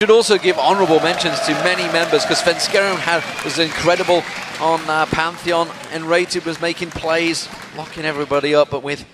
Should also give honourable mentions to many members, because Svenskeren was incredible on Pantheon, and Rated was making plays, locking everybody up, but with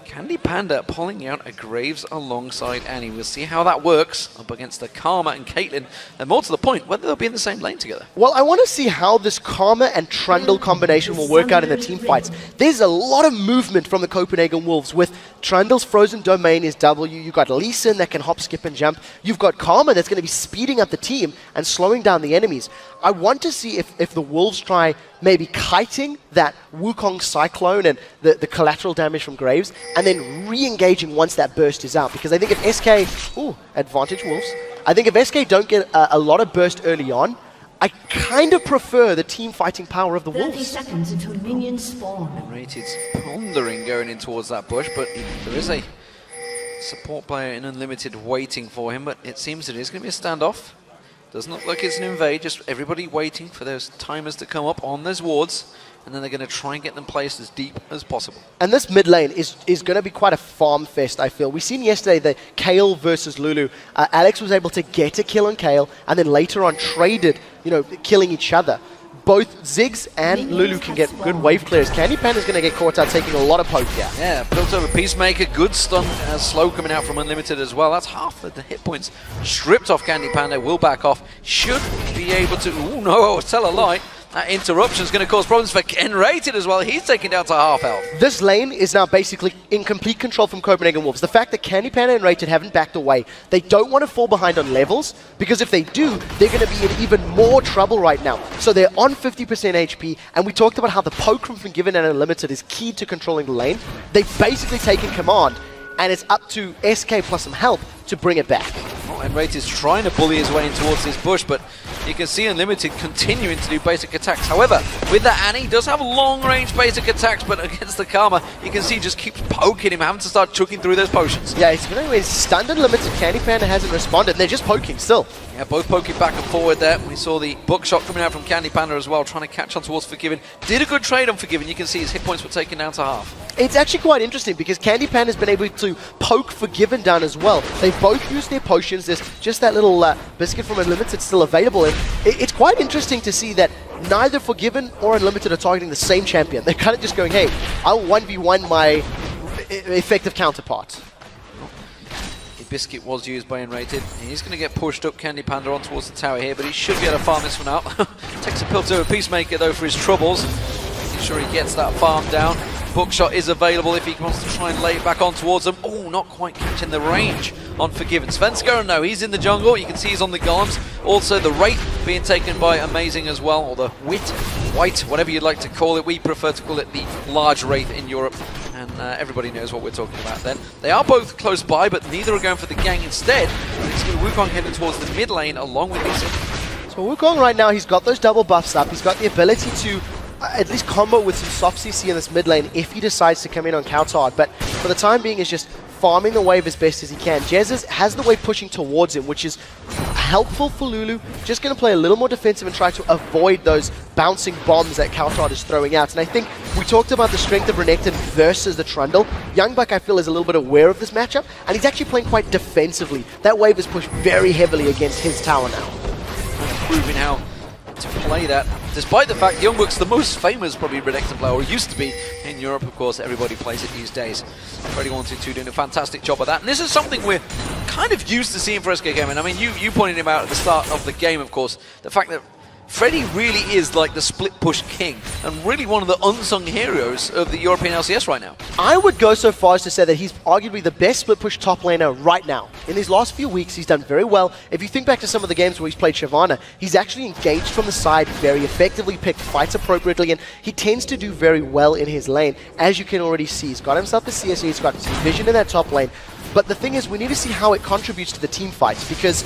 Candy Panda pulling out a Graves alongside Annie. We'll see how that works up against the Karma and Caitlyn, and more to the point, whether they'll be in the same lane together. Well, I want to see how this Karma and Trundle combination will work out in the team fights. There's a lot of movement from the Copenhagen Wolves with Trundle's frozen domain is W. You've got Lee Sin that can hop, skip, and jump. You've got Karma that's going to be speeding up the team and slowing down the enemies. I want to see if the Wolves try maybe kiting that Wukong Cyclone and the collateral damage from Graves, and then re-engaging once that burst is out. Because I think if SK... Ooh, advantage Wolves. I think if SK don't get a lot of burst early on, I kind of prefer the team fighting power of the 30 Wolves. seconds until minions spawn. And Rated's pondering going in towards that bush, but there is a support player in Unlimited waiting for him, but it seems it is going to be a standoff. Doesn't look like it's an invade, just everybody waiting for those timers to come up on those wards, and then they're going to try and get them placed as deep as possible. And this mid lane is going to be quite a farm fest, I feel. We seen yesterday the Kayle versus Lulu. Alex was able to get a kill on Kayle, and then later on traded, killing each other. Both Ziggs and Lulu can get good wave clears. Candy Panda's going to get caught out taking a lot of poke here. Yeah, built over Peacemaker, good stun, slow coming out from Unlimited as well. That's half of the hit points stripped off Candy Panda, will back off. Should be able to, ooh no, tell a lie. That interruption is going to cause problems for Rated as well. He's taken down to half health. This lane is now basically in complete control from Copenhagen Wolves. The fact that Candy Panda and Rated haven't backed away, they don't want to fall behind on levels, because if they do, they're going to be in even more trouble right now. So they're on 50% HP, and we talked about how the poke from Forgiven and Unlimited is key to controlling the lane. They've basically taken command, and it's up to SK plus some help to bring it back. Oh, and Rated is trying to bully his way in towards this bush, but you can see Unlimited continuing to do basic attacks. However, with that Annie does have long-range basic attacks, but against the Karma, you can see he just keeps poking him, having to start chucking through those potions. Yeah, he's stunned Unlimited. Candy Panda hasn't responded, and they're just poking still. Yeah, both poking back and forward there. We saw the buckshot coming out from Candy Panda as well, trying to catch on towards Forgiven. Did a good trade on Forgiven. You can see his hit points were taken down to half. It's actually quite interesting, because Candy Panda's been able to poke Forgiven down as well. They've both used their potions. There's just that little biscuit from Unlimited still available. And it's quite interesting to see that neither Forgiven or Unlimited are targeting the same champion. They're kind of just going, hey, I'll 1v1 my effective counterpart. The biscuit was used by Unrated. He's going to get pushed up, Candy Panda, on towards the tower here, but he should be able to farm this one out. Takes a pill to a Peacemaker, though, for his troubles. Making sure he gets that farm down. Bookshot is available if he wants to try and lay it back on towards them. Oh, not quite catching the range on Forgiven. Svenskeren, no, he's in the jungle. You can see he's on the golems. Also, the Wraith being taken by Amazing as well, or the White, whatever you'd like to call it. We prefer to call it the large Wraith in Europe, and everybody knows what we're talking about then. They are both close by, but neither are going for the gang instead. It's Wukong heading towards the mid lane along with Lisa. So Wukong right now, he's got those double buffs up. He's got the ability to at least combo with some soft CC in this mid lane if he decides to come in on Coutard. But for the time being, is just farming the wave as best as he can. Jez has the wave pushing towards him, which is helpful for Lulu. Just going to play a little more defensive and try to avoid those bouncing bombs that Coutard is throwing out. And I think we talked about the strength of Renekton versus the Trundle. Youngbuck, I feel, is a little bit aware of this matchup, and he's actually playing quite defensively. That wave is pushed very heavily against his tower now. Proving how to play that, despite the fact Youngbuck's the most famous probably Renekton player, or used to be in Europe. Of course, everybody plays it these days. Freddy122 doing a fantastic job of that, and this is something we're kind of used to seeing for SK Gaming. I mean, you pointed him out at the start of the game, of course, the fact that Freddy really is like the split push king, and really one of the unsung heroes of the European LCS right now. I would go so far as to say that he's arguably the best split push top laner right now. In these last few weeks, he's done very well. If you think back to some of the games where he's played Shyvana, he's actually engaged from the side very effectively, picked fights appropriately, and he tends to do very well in his lane. As you can already see, he's got himself a CSE, he's got some vision in that top lane. But the thing is, we need to see how it contributes to the team fights, because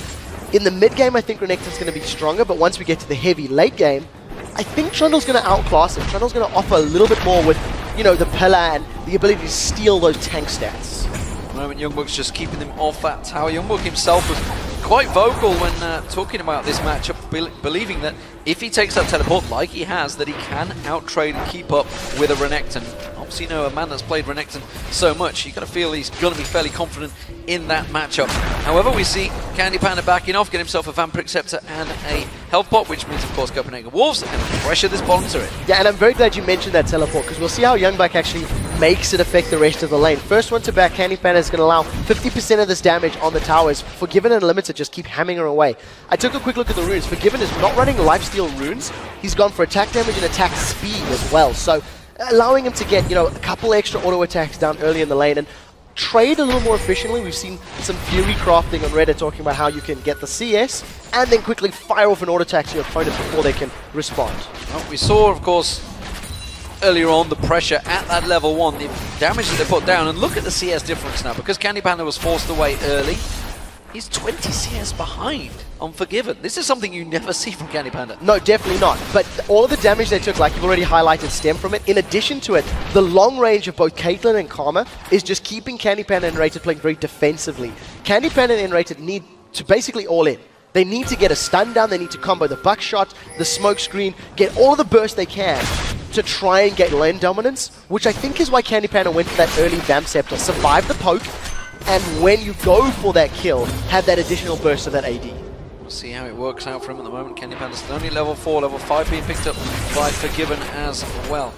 in the mid game, I think Renekton's going to be stronger, but once we get to the heavy late game, I think Trundle's going to outclass him. Trundle's going to offer a little bit more with, the pillar and the ability to steal those tank stats. At the moment, Youngbuck's just keeping them off that tower. Youngbuck himself was quite vocal when talking about this matchup, believing that if he takes that teleport like he has, that he can out-trade and keep up with a Renekton. obviously, you know, a man that's played Renekton so much, you got to feel he's going to be fairly confident in that matchup. However, we see Candy Panda backing off, get himself a Vampiric Scepter and a health pot, which means, of course, Copenhagen Wolves and pressure this bottom turret. Yeah, and I'm very glad you mentioned that teleport, because we'll see how Youngbuck actually makes it affect the rest of the lane. First one to back, Candy Panda is going to allow 50% of this damage on the towers. Forgiven and Limited just keep hammering her away. I took a quick look at the runes. Forgiven is not running lifesteal runes. He's gone for attack damage and attack speed as well. So allowing him to get, you know, a couple extra auto attacks down early in the lane and trade a little more efficiently. We've seen some Fury crafting on Reddit talking about how you can get the CS and then quickly fire off an auto attack to your opponent before they can respond. Well, we saw, of course, earlier on the pressure at that level 1, the damage that they put down, and look at the CS difference now. Because Candy Panda was forced away early, he's 20 CS behind on Forgiven. This is something you never see from Candy Panda. No, definitely not. But all of the damage they took, like you've already highlighted, stem from it. In addition to it, the long range of both Caitlyn and Karma is just keeping Candy Panda and Rated playing very defensively. Candy Panda and Rated need to basically all in. They need to get a stun down, they need to combo the buckshot, the smoke screen, get all the burst they can to try and get lane dominance, which I think is why Candy Panda went for that early Vamp Scepter. Survive the poke, and when you go for that kill, have that additional burst of that AD. We'll see how it works out for him at the moment. Candy Panda's only level 4, level 5 being picked up by Forgiven as well.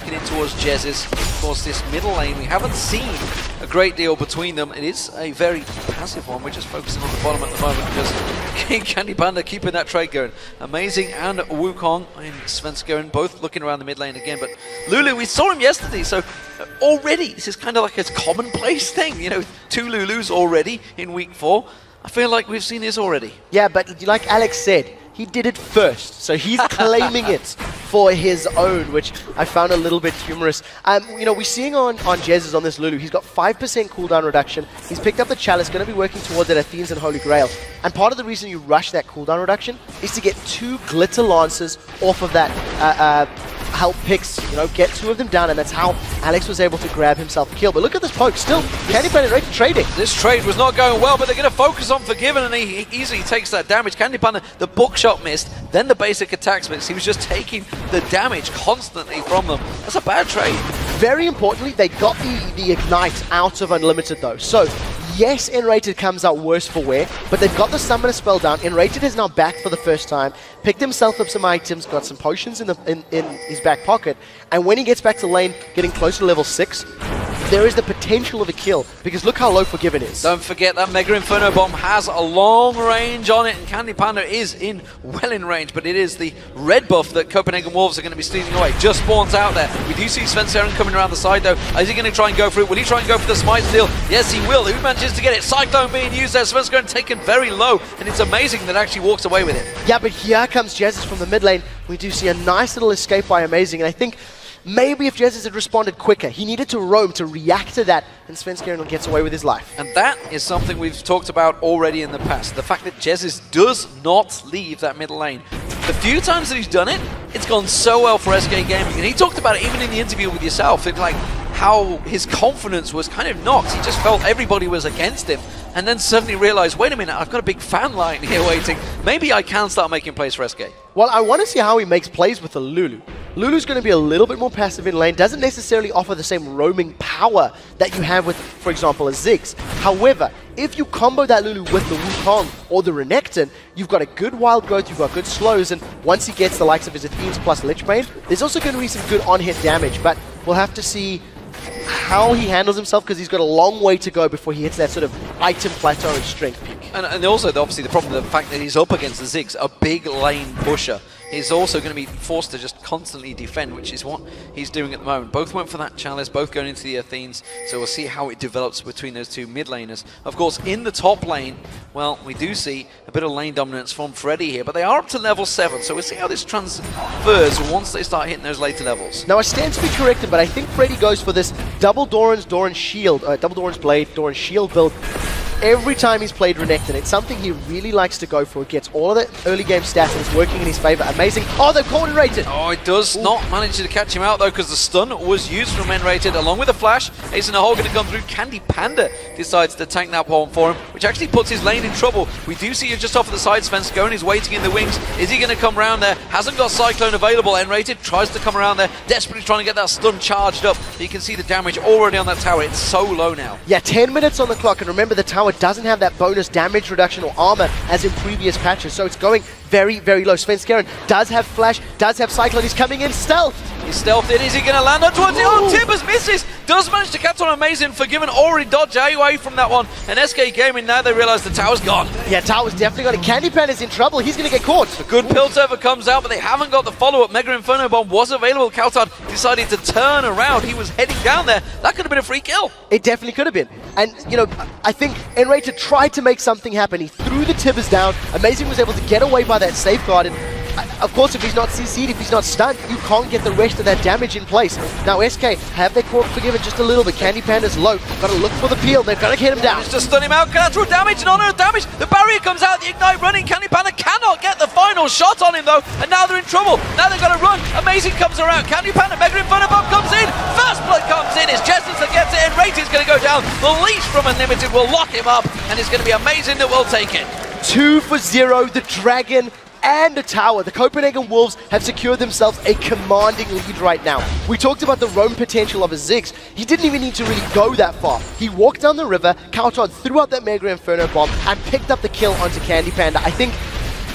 Getting towards Jez's. Of course, this middle lane, we haven't seen a great deal between them. It is a very passive one. We're just focusing on the bottom at the moment because Candy Panda keeping that trade going. Amazing and Wukong and Svenskeren both looking around the mid lane again. But Lulu, we saw him yesterday, so already this is kind of like a commonplace thing. You know, 2 Lulus already in week 4. I feel like we've seen this already. Yeah, but like Alex said, he did it first, so he's claiming it for his own, which I found a little bit humorous. You know, we're seeing on Jez's on this Lulu, he's got 5% cooldown reduction. He's picked up the Chalice, going to be working towards that Athenes and Holy Grail. And part of the reason you rush that cooldown reduction is to get 2 Glitter Lancers off of that help picks, you know, get 2 of them down, and that's how Alex was able to grab himself a kill. But look at this poke, still, Candy Panda Rated trading. This trade was not going well, but they're going to focus on Forgiven, and he easily takes that damage. Candy Panda, the bookshot missed, then the basic attacks missed. He was just taking the damage constantly from them. That's a bad trade. Very importantly, they got the Ignite out of Unlimited though. So, yes, Enrated comes out worse for wear, but they've got the Summoner spell down. Enrated is now back for the first time, picked himself up some items, got some potions in his back pocket, and when he gets back to lane, getting closer to level 6, there is the potential of a kill, because look how low Forgiven is. Don't forget that Mega Inferno Bomb has a long range on it, and Candy Panda is well in range, but it is the red buff that Copenhagen Wolves are going to be stealing away. Just spawns out there. We do see Svenskeren coming around the side though. Is he going to try and go for it? Will he try and go for the Smite steal? Yes, he will. Who manages to get it? Cyclone being used there. Svenskeren taken very low, and it's amazing that actually walks away with it. Yeah, but here comes Jesus from the mid lane. We do see a nice little escape by Amazing, and I think maybe if Jesus had responded quicker, he needed to roam to react to that, and Svenskeren gets away with his life. And that is something we've talked about already in the past. The fact that Jesus does not leave that middle lane. The few times that he's done it, it's gone so well for SK Gaming. And he talked about it even in the interview with yourself. It's like how his confidence was kind of knocked. He just felt everybody was against him. And then suddenly realized, wait a minute, I've got a big fan line here waiting. Maybe I can start making plays for SK. Well, I want to see how he makes plays with the Lulu. Lulu's going to be a little bit more passive in lane, doesn't necessarily offer the same roaming power that you have with, for example, a Ziggs. However, if you combo that Lulu with the Wukong or the Renekton, you've got a good wild growth, you've got good slows, and once he gets the likes of his Athenes plus Lich Bane, there's also going to be some good on-hit damage, but we'll have to see how he handles himself, because he's got a long way to go before he hits that sort of item plateau and strength peak. And also, obviously, the problem, the fact that he's up against the Ziggs, a big lane pusher, is also going to be forced to just constantly defend, which is what he's doing at the moment. Both went for that Chalice, both going into the Athenes, so we'll see how it develops between those 2 mid laners. Of course, in the top lane, well, we do see a bit of lane dominance from Freddy here, but they are up to level 7, so we'll see how this transfers once they start hitting those later levels. Now, I stand to be corrected, but I think Freddy goes for this double Doran's Shield, double Doran's Blade, Doran's Shield build every time he's played Renekton, it's something he really likes to go for. It gets all of the early game stats and it's working in his favor. Amazing. Oh, they've coordinated. Oh, it does not manage to catch him out though, because the stun was used from N-Rated along with the flash. Ace and a hole going to come through. Candy Panda decides to tank that one for him, which actually puts his lane in trouble. We do see him just off of the side. Svenskeren is waiting in the wings. Is he going to come around there? Hasn't got Cyclone available. N-Rated tries to come around there, desperately trying to get that stun charged up. You can see the damage already on that tower. It's so low now. Yeah, 10 minutes on the clock, and remember the tower doesn't have that bonus damage reduction or armor as in previous patches, so it's going very, very low. Svenskeren does have flash, does have Cyclone. He's coming in stealth. He's stealthed in. Is he going to land on towards it? Oh, Tibbers misses. Does manage to catch on Amazing. Forgiven already dodged away from that one. And SK Gaming, now they realize the tower's gone. Yeah, tower's definitely got it. Candy Panda's in trouble. He's going to get caught. A good Piltover comes out, but they haven't got the follow-up. Mega Inferno Bomb was available. Kaltad decided to turn around. He was heading down there. That could have been a free kill. It definitely could have been. And, you know, I think N-Rated tried to make something happen. He threw the Tibbers down. Amazing was able to get away by that safeguard. And of course, if he's not CC'd, if he's not stunned, you can't get the rest of that damage in place. Now, SK have their core forgiven just a little bit. Candy Panda's low. Got to look for the peel. They've got to get him down. Just to stun him out. Collateral damage, non damage. The barrier comes out. The Ignite running. Candy Panda cannot get the final shot on him, though. And now they're in trouble. Now they've got to run. Amazing comes around. Candy Panda, Mega Inferno Bomb comes in. First blood comes in. It's Jessens that gets it. And Rated's going to go down. The leash from Unlimited will lock him up. And it's going to be Amazing that will take it. 2 for 0. The Dragon and the tower. The Copenhagen Wolves have secured themselves a commanding lead right now. We talked about the roam potential of a Ziggs. He didn't even need to really go that far. He walked down the river, Kaltad threw out that Mega Inferno Bomb, and picked up the kill onto Candy Panda. I think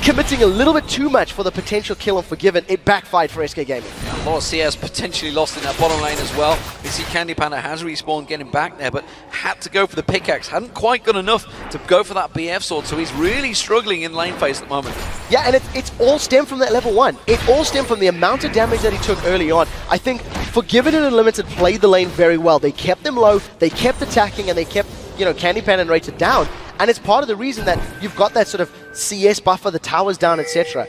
committing a little bit too much for the potential kill on Forgiven, it backfired for SK Gaming. A lot of CS potentially lost in that bottom lane as well. We see Candy Panda has respawned, getting back there, but had to go for the pickaxe. Hadn't quite got enough to go for that BF sword, so he's really struggling in lane phase at the moment. Yeah, and it's all stemmed from that level 1. It all stemmed from the amount of damage that he took early on. I think Forgiven and Unlimited played the lane very well. They kept them low, they kept attacking, and they kept, you know, Candy Panda and Rated down. And it's part of the reason that you've got that sort of CS buffer, the towers down, etc.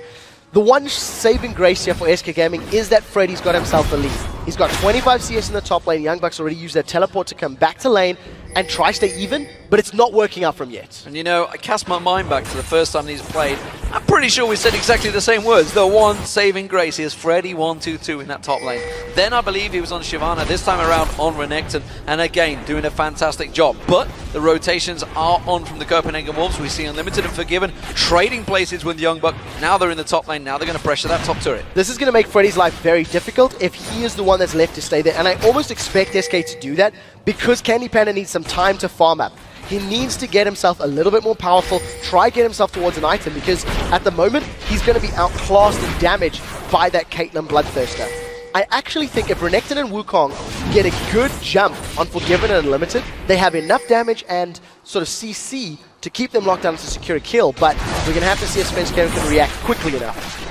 The one saving grace here for SK Gaming is that Freddy's got himself a lead. He's got 25 CS in the top lane. Young Bucks already used their teleport to come back to lane and try stay even, but it's not working out from yet. And you know, I cast my mind back to the first time these played. I'm pretty sure we said exactly the same words. The one saving grace is Freddy 1-2-2 in that top lane. Then I believe he was on Shyvana, this time around on Renekton, and again, doing a fantastic job. But the rotations are on from the Copenhagen Wolves. We see Unlimited and Forgiven trading places with Young Buck. Now they're in the top lane, now they're going to pressure that top turret. This is going to make Freddy's life very difficult if he is the one that's left to stay there, and I almost expect SK to do that because Candy Panda needs some time to farm up. He needs to get himself a little bit more powerful, try get himself towards an item, because at the moment, he's going to be outclassed and damaged by that Caitlyn Bloodthirster. I actually think if Renekton and Wukong get a good jump on Forgiven and Unlimited, they have enough damage and sort of CC to keep them locked down to secure a kill, but we're going to have to see if Svenskeren can react quickly enough.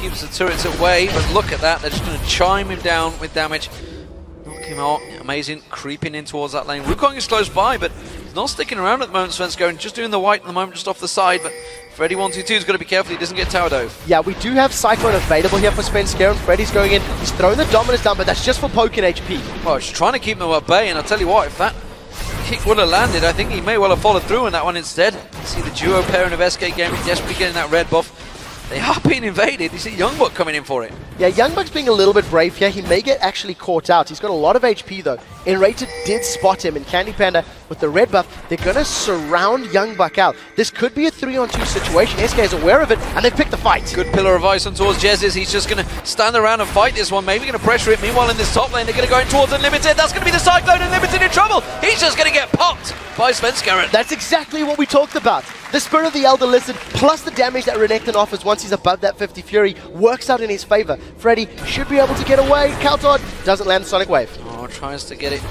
Keeps the turrets away, but look at that, they're just going to chime him down with damage. Him out. Amazing, creeping in towards that lane. Wukong is close by, but he's not sticking around at the moment. Svenskeren just doing the white at the moment, just off the side. But Freddy 1-2-2 is going to be careful he doesn't get tower dove. Yeah, we do have Cyclone available here for Svenskeren. Freddy's going in. He's throwing the Dominus down, but that's just for poking HP. Well, he's trying to keep them at bay, and I'll tell you what, if that kick would have landed, I think he may well have followed through on that one instead. You see the duo pairing of SK Gaming desperately getting that red buff. They are being invaded. You see Youngbuck coming in for it. Yeah, Youngbuck's being a little bit brave here. He may get actually caught out. He's got a lot of HP though. Enrated did spot him, and Candy Panda with the red buff, they're going to surround Youngbuck out. This could be a 3-on-2 situation. SK is aware of it, and they've picked the fight. Good pillar of ice on towards Jez's. He's just going to stand around and fight this one. Maybe going to pressure it. Meanwhile, in this top lane, they're going to go in towards Unlimited. That's going to be the Cyclone. Unlimited in trouble. He's just going to get popped by Svenskeren. That's exactly what we talked about. The Spirit of the Elder Lizard, plus the damage that Renekton offers once he's above that 50 Fury, works out in his favor. Freddy should be able to get away. Kaltad doesn't land the Sonic Wave. Oh, tries to get it.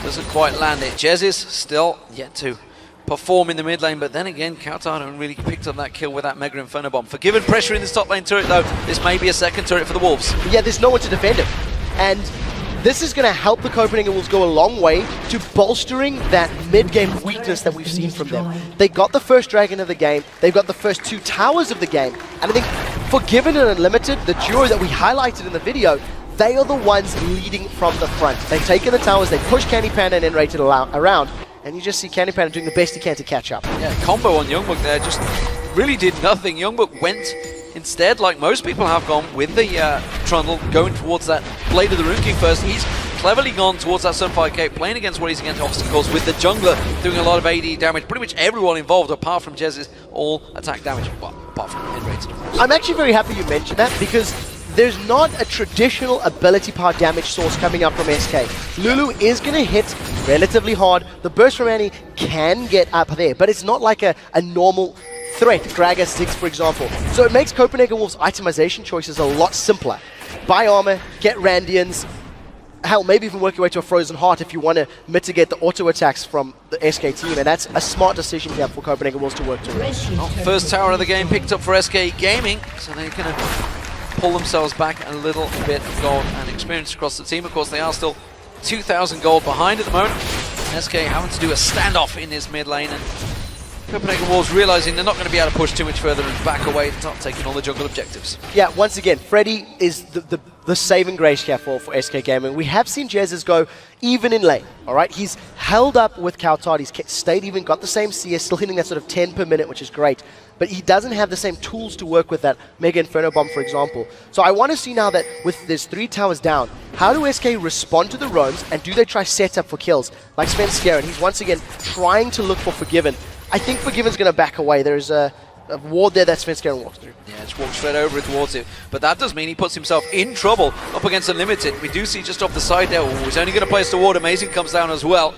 Doesn't quite land it. Jez is still yet to perform in the mid lane, but then again, Kaltad really picked up that kill with that Mega Inferno Bomb. Forgiven pressure in this top lane turret though. This may be a second turret for the Wolves. Yeah, there's no one to defend him. And this is going to help the Copenhagen Wolves go a long way to bolstering that mid-game weakness that we've seen from them. They got the first dragon of the game, they've got the first 2 towers of the game, and I think Forgiven and Unlimited, the duo that we highlighted in the video, they are the ones leading from the front. They've taken the towers, they push Candy Panda and Enrated around, and you just see Candy Panda doing the best he can to catch up. Yeah, combo on Youngbook there just really did nothing. Youngbook went instead, like most people have gone, with the Trundle, going towards that Blade of the Rune King first. He's cleverly gone towards that Sunfire Cape, playing against what he's against obstacles, with the jungler doing a lot of AD damage. Pretty much everyone involved, apart from Jez's, all attack damage. Well, apart from hit rates, of course. I'm actually very happy you mentioned that, because there's not a traditional ability power damage source coming up from SK. Lulu is going to hit relatively hard. The burst from Annie can get up there, but it's not like a normal threat, Gragas 6 for example. So it makes Copenhagen Wolves' itemization choices a lot simpler. Buy armor, get Randians, hell, maybe even work your way to a Frozen Heart if you want to mitigate the auto attacks from the SK team, and that's a smart decision here for Copenhagen Wolves to work towards. First tower of the game picked up for SK Gaming, so they're going to pull themselves back a little bit of gold and experience across the team. Of course, they are still 2,000 gold behind at the moment. SK having to do a standoff in this mid lane, and Copenhagen Wolves realizing they're not going to be able to push too much further and back away and start taking all the jungle objectives. Yeah, once again, Freddy is the saving grace here for SK Gaming. We have seen Jez's go even in lane, all right? He's held up with Kautard, he's stayed even, got the same CS, still hitting that sort of 10 per minute, which is great. But he doesn't have the same tools to work with that Mega Inferno Bomb, for example. So I want to see now that with there's 3 towers down, how do SK respond to the roams, and do they try set up for kills? Like Svenskeren, he's once again trying to look for Forgiven. I think Forgiven's going to back away. There's a ward there that Svenskeren walks through. Yeah, just walks straight over it towards it. But that does mean he puts himself in trouble up against Unlimited. We do see just off the side there, he's only going to place the ward. Amazing comes down as well.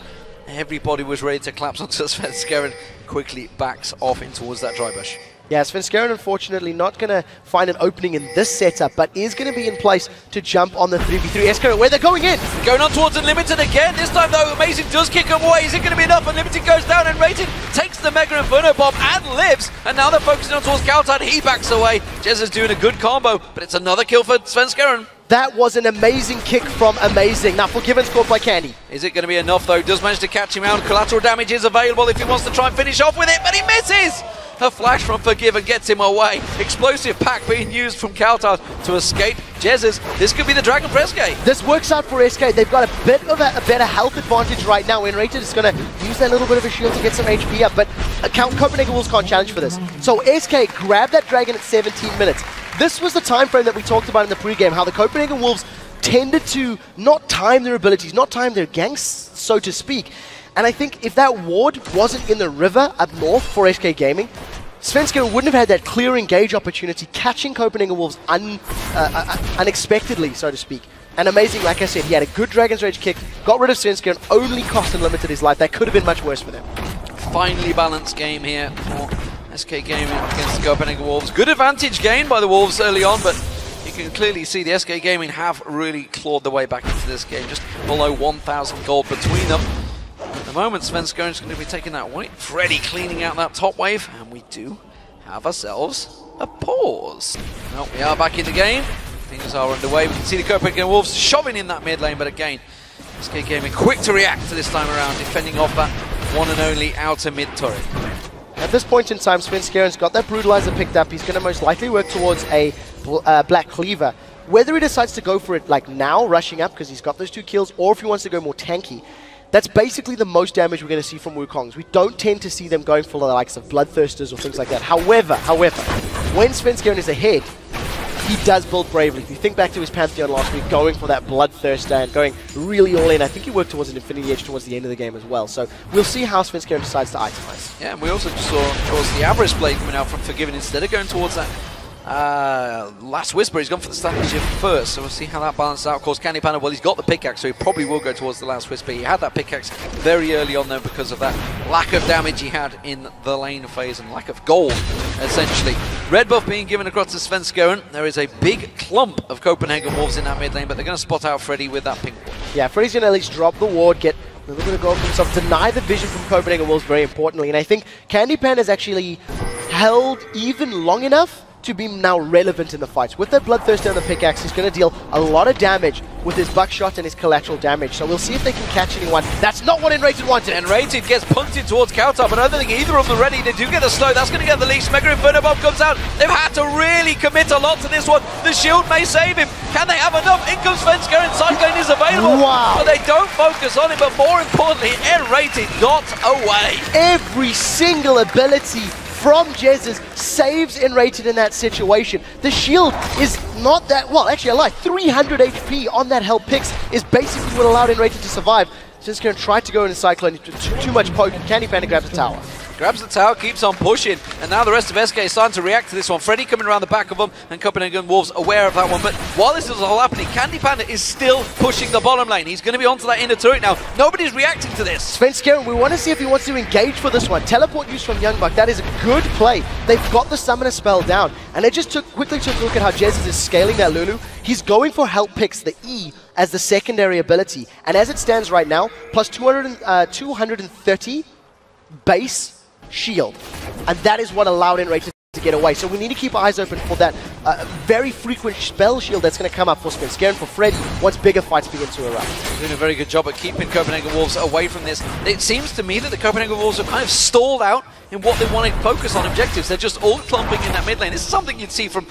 Everybody was ready to collapse onto Svenskeren. Quickly backs off in towards that dry bush. Yeah, Svenskeren unfortunately not going to find an opening in this setup, but is going to be in place to jump on the 3v3 SK, where they're going in. Going on towards Unlimited again. This time though, Amazing does kick him away. Is it going to be enough? Unlimited goes down, and Rated takes the Mega Inferno Bomb and lives. And now they're focusing on towards Kautard. He backs away. Jez is doing a good combo, but it's another kill for Svenskeren. That was an amazing kick from Amazing. Now Forgiven's caught by Candy. Is it going to be enough though? Does manage to catch him out. Collateral damage is available if he wants to try and finish off with it, but he misses! A flash from Forgiven gets him away. Explosive pack being used from Kautard to escape. Jez's, this could be the Dragon for SK. This works out for SK. They've got a bit of a better health advantage right now. When Rated is going to use that little bit of a shield to get some HP up, but Copenhagen Wolves can't challenge for this. So SK grab that Dragon at 17 minutes. This was the time frame that we talked about in the pregame, how the Copenhagen Wolves tended to not time their abilities, not time their ganks, so to speak. And I think if that ward wasn't in the river up north for SK Gaming, Svenskeren wouldn't have had that clear engage opportunity, catching Copenhagen Wolves unexpectedly, so to speak. And Amazing, like I said, he had a good Dragon's Rage kick, got rid of Svenskeren, only cost Unlimited his life. That could have been much worse for them. Finely balanced game here for SK Gaming against the Copenhagen Wolves. Good advantage gained by the Wolves early on, but you can clearly see the SK Gaming have really clawed their way back into this game, just below 1,000 gold between them. At the moment, Svenskeren's going to be taking that white. Freddy cleaning out that top wave, and we do have ourselves a pause. Well, we are back in the game. Things are underway. We can see the Copenhagen Wolves shoving in that mid lane, but again, SK Gaming quick to react to this time around, defending off that one and only outer mid turret. At this point in time, Svenskeren's got that Brutalizer picked up. He's going to most likely work towards a Black Cleaver. Whether he decides to go for it like now, rushing up because he's got those 2 kills, or if he wants to go more tanky, that's basically the most damage we're going to see from Wukongs. We don't tend to see them going for the likes of Bloodthirsters or things like that. However, when Svenskeren is ahead, he does build bravely. If you think back to his Pantheon last week, going for that Bloodthirster and going really all in, I think he worked towards an Infinity Edge towards the end of the game as well. So we'll see how Svenskeren decides to itemize. Yeah, and we also just saw, of course, the Avarice Blade coming out from Forgiven instead of going towards that Last Whisper. He's gone for the Standard Shift first, so we'll see how that balances out. Of course, Candy Panda, well, he's got the pickaxe, so he probably will go towards the Last Whisper. He had that pickaxe very early on, though, because of that lack of damage he had in the lane phase and lack of gold, essentially. Red buff being given across to Svenskeren. There is a big clump of Copenhagen Wolves in that mid lane, but they're going to spot out Freddy with that pink ward. Yeah, Freddy's going to at least drop the ward, get a little bit of gold for himself, deny the vision from Copenhagen Wolves very importantly, and I think Candy Panda's actually held even long enough to be now relevant in the fights. With that Bloodthirster and the pickaxe, he's going to deal a lot of damage with his buckshot and his collateral damage. So we'll see if they can catch anyone. That's not what Enrated wanted. Enrated gets punted towards Kautar, but I don't think either of them are ready. They do get the slow. That's going to get the leash. Mega Inferno Bomb comes out. They've had to really commit a lot to this one. The shield may save him. Can they have enough? In comes Svenska and Cyclone is available. Wow. But they don't focus on him, but more importantly, Enrated got away. Every single ability from Jez's saves Enrated in that situation. The shield is not that, well, actually I lied, 300 HP on that Hell Pix is basically what allowed Enrated to survive. Just going to try to go into Cyclone, too much poke, Candy Panda grabs the tower. Grabs the tower, keeps on pushing, and now the rest of SK is starting to react to this one. Freddy coming around the back of them, and Copenhagen Wolves aware of that one. But while this is all happening, Candy Panda is still pushing the bottom lane. He's going to be onto that inner turret now. Nobody's reacting to this. Svenska, we want to see if he wants to engage for this one. Teleport use from Youngbuck, that is a good play. They've got the Summoner spell down, and they just quickly took a look at how Jez is scaling that Lulu. He's going for Help Picks, the E, as the secondary ability. And as it stands right now, plus 230 base shield, and that is what allowed Enrated to get away. So we need to keep our eyes open for that very frequent spell shield that's going to come up for Svenska and for Freddy once bigger fights begin to erupt. Doing a very good job at keeping Copenhagen Wolves away from this. It seems to me that the Copenhagen Wolves are kind of stalled out in what they want to focus on objectives. They're just all clumping in that mid lane. This is something you'd see from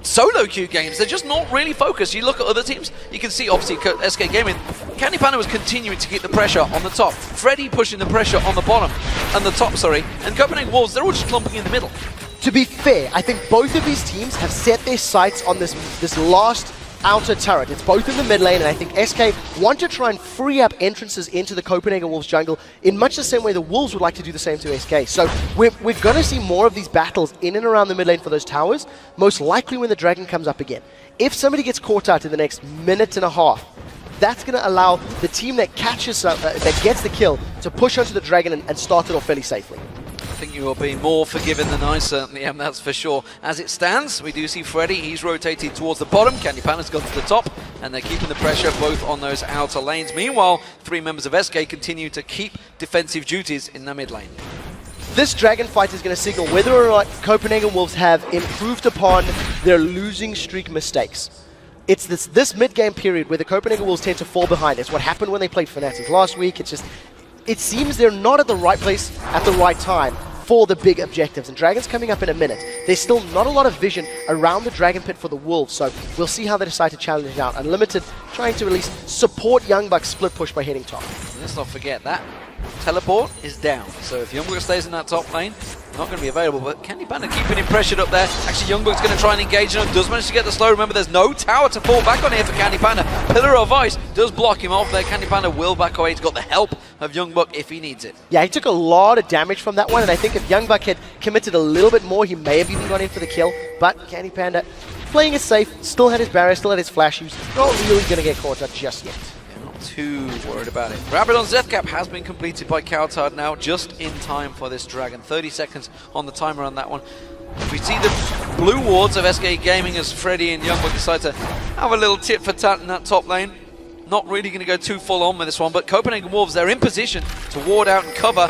solo queue games. They're just not really focused. You look at other teams, you can see obviously SK Gaming, Candy Panda was continuing to keep the pressure on the top, Freddy pushing the pressure on the bottom, and the top, and Copenhagen Wolves, they're all just clumping in the middle. To be fair, I think both of these teams have set their sights on this last outer turret. It's both in the mid lane, and I think SK want to try and free up entrances into the Copenhagen Wolves jungle in much the same way the Wolves would like to do the same to SK. So we're going to see more of these battles in and around the mid lane for those towers, most likely when the dragon comes up again. If somebody gets caught out in the next minute and a half, that's going to allow the team that catches that gets the kill to push onto the dragon and start it off fairly safely. I think you will be more forgiving than I certainly am, that's for sure. As it stands, we do see Freddy, he's rotated towards the bottom, Candy Panda's gone to the top, and they're keeping the pressure both on those outer lanes. Meanwhile, three members of SK continue to keep defensive duties in the mid lane. This dragon fight is going to signal whether or not Copenhagen Wolves have improved upon their losing streak mistakes. It's this mid-game period where the Copenhagen Wolves tend to fall behind. It's what happened when they played Fnatic last week. It seems they're not at the right place at the right time for the big objectives. And Dragon's coming up in a minute. There's still not a lot of vision around the Dragon Pit for the Wolves, so we'll see how they decide to challenge it out. Unlimited trying to at least support Youngbuck's split push by hitting top. Let's not forget that teleport is down. So if Youngbuck stays in that top lane, not going to be available, but Candy Panda keeping him pressured up there. Actually, Youngbuck's going to try and engage him, does manage to get the slow. Remember, there's no tower to fall back on here for Candy Panda. Pillar of Ice does block him off there. Candy Panda will back away. He's got the help of Youngbuck if he needs it. Yeah, he took a lot of damage from that one, and I think if Youngbuck had committed a little bit more, he may have even gone in for the kill, but Candy Panda playing it safe, still had his barrier, still had his flash use, not really going to get caught up just yet. Too worried about it. Rapid on Zethcap has been completed by Kautar now, just in time for this dragon. 30 seconds on the timer on that one. We see the blue wards of SK Gaming as Freddy and Youngbuck decide to have a little tit for tat in that top lane. Not really going to go too full on with this one, but Copenhagen Wolves, they're in position to ward out and cover.